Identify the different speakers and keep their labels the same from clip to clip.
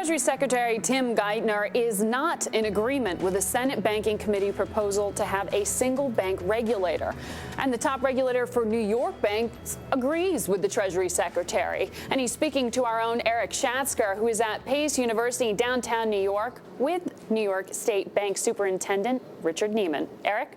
Speaker 1: Treasury Secretary Tim Geithner is not in agreement with the Senate Banking Committee proposal to have a single bank regulator. And the top regulator for New York banks agrees with the Treasury Secretary. And he's speaking to our own Erik Schatzker, who is at Pace University, downtown New York, with New York State Bank Superintendent Richard Neiman. Erik?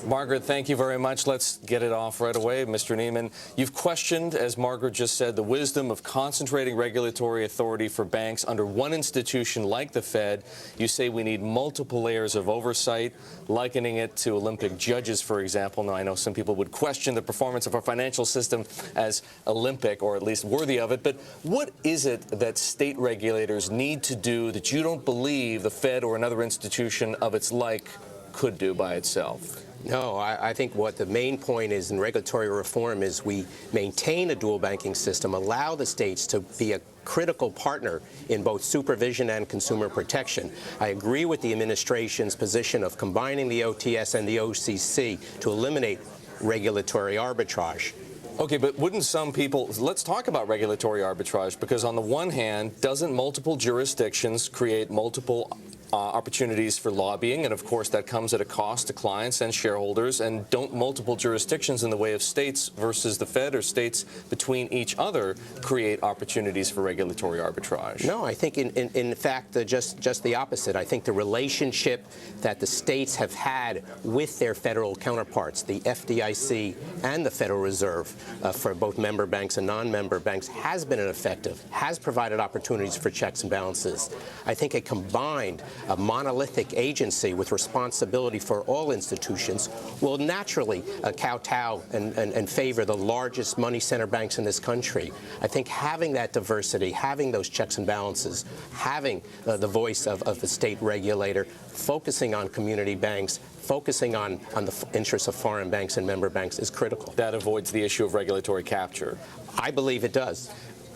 Speaker 2: Margaret, thank you very much. Let's get it off right away. Mr. Neiman, you've questioned, as Margaret just said, the wisdom of concentrating regulatory authority for banks under one institution like the Fed. You say we need multiple layers of oversight, likening it to Olympic judges, for example. Now, I know some people would question the performance of our financial system as Olympic, or at least worthy of it, but what is it that state regulators need to do that you don't believe the Fed or another institution of its like could do by itself?
Speaker 3: No, I think what the main point is in regulatory reform is we maintain a dual banking system, allow the states to be a critical partner in both supervision and consumer protection. I agree with the administration's position of combining the OTS and the OCC to eliminate regulatory arbitrage.
Speaker 2: Okay, but wouldn't some people, let's talk about regulatory arbitrage, because on the one hand, doesn't multiple jurisdictions create multiple opportunities for lobbying, and of course that comes at a cost to clients and shareholders, and don't multiple jurisdictions in the way of states versus the Fed or states between each other create opportunities for regulatory arbitrage?
Speaker 3: No, I think in fact just the opposite. I think the relationship that the states have had with their federal counterparts, the FDIC and the Federal Reserve, for both member banks and non-member banks, has been effective, has provided opportunities for checks and balances. I think a combined a monolithic agency with responsibility for all institutions will naturally kowtow and favor the largest money center banks in this country. I think having that diversity, having those checks and balances, having the voice of the state regulator, focusing on community banks, focusing on the interests of foreign banks and member banks is critical.
Speaker 2: That avoids the issue of regulatory capture.
Speaker 3: I believe it does.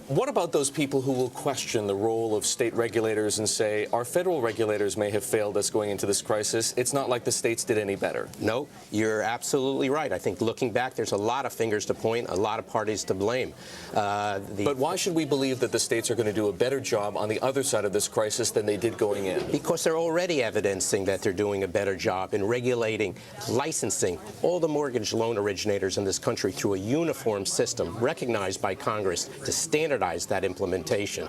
Speaker 2: What about those people who will question the role of state regulators and say, our federal regulators may have failed us going into this crisis? It's not like the states did any better.
Speaker 3: No, you're absolutely right. I think looking back, there's a lot of fingers to point, a lot of parties to blame.
Speaker 2: But why should we believe that the states are going to do a better job on the other side of this crisis than they did going in?
Speaker 3: Because they're already evidencing that they're doing a better job in regulating, licensing all the mortgage loan originators in this country through a uniform system recognized by Congress to standardize that implementation.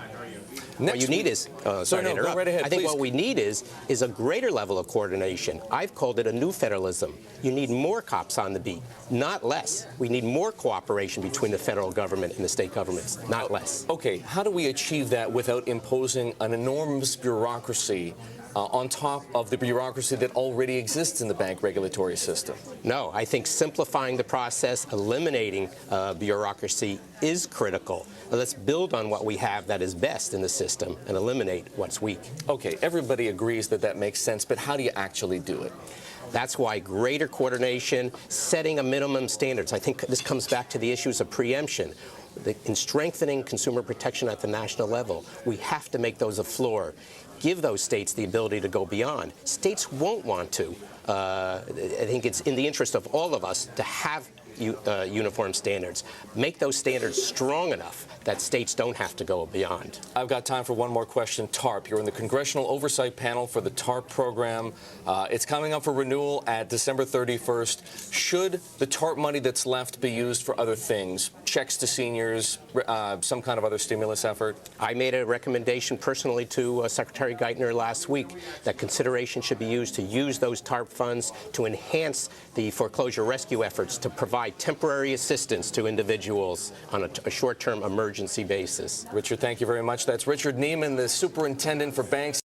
Speaker 3: What you need is, sorry to interrupt.
Speaker 2: Right ahead,
Speaker 3: I think
Speaker 2: please.
Speaker 3: what we need is a greater level of coordination. I've called it a new federalism. You need more cops on the beat, not less. We need more cooperation between the federal government and the state governments, not less.
Speaker 2: Okay, how do we achieve that without imposing an enormous bureaucracy on top of the bureaucracy that already exists in the bank regulatory system?
Speaker 3: No, I think simplifying the process, eliminating bureaucracy is critical. Let's build on what we have that is best in the system and eliminate what's weak.
Speaker 2: Okay, everybody agrees that that makes sense, but how do you actually do it?
Speaker 3: That's why greater coordination, setting a minimum standards. I think this comes back to the issues of preemption. In strengthening consumer protection at the national level, we have to make those a floor. Give those states the ability to go beyond. States won't want to. I think it's in the interest of all of us to have uniform standards. Make those standards strong enough that states don't have to go beyond.
Speaker 2: I've got time for one more question. TARP. You're in the Congressional Oversight Panel for the TARP program. It's coming up for renewal at December 31st. Should the TARP money that's left be used for other things? Checks to seniors, some kind of other stimulus effort?
Speaker 3: I made a recommendation personally to Secretary Geithner last week that consideration should be used to use those TARP funds to enhance the foreclosure rescue efforts, to provide temporary assistance to individuals on a short-term emergency basis.
Speaker 2: Richard, thank you very much. That's Richard Neiman, the Superintendent for Banks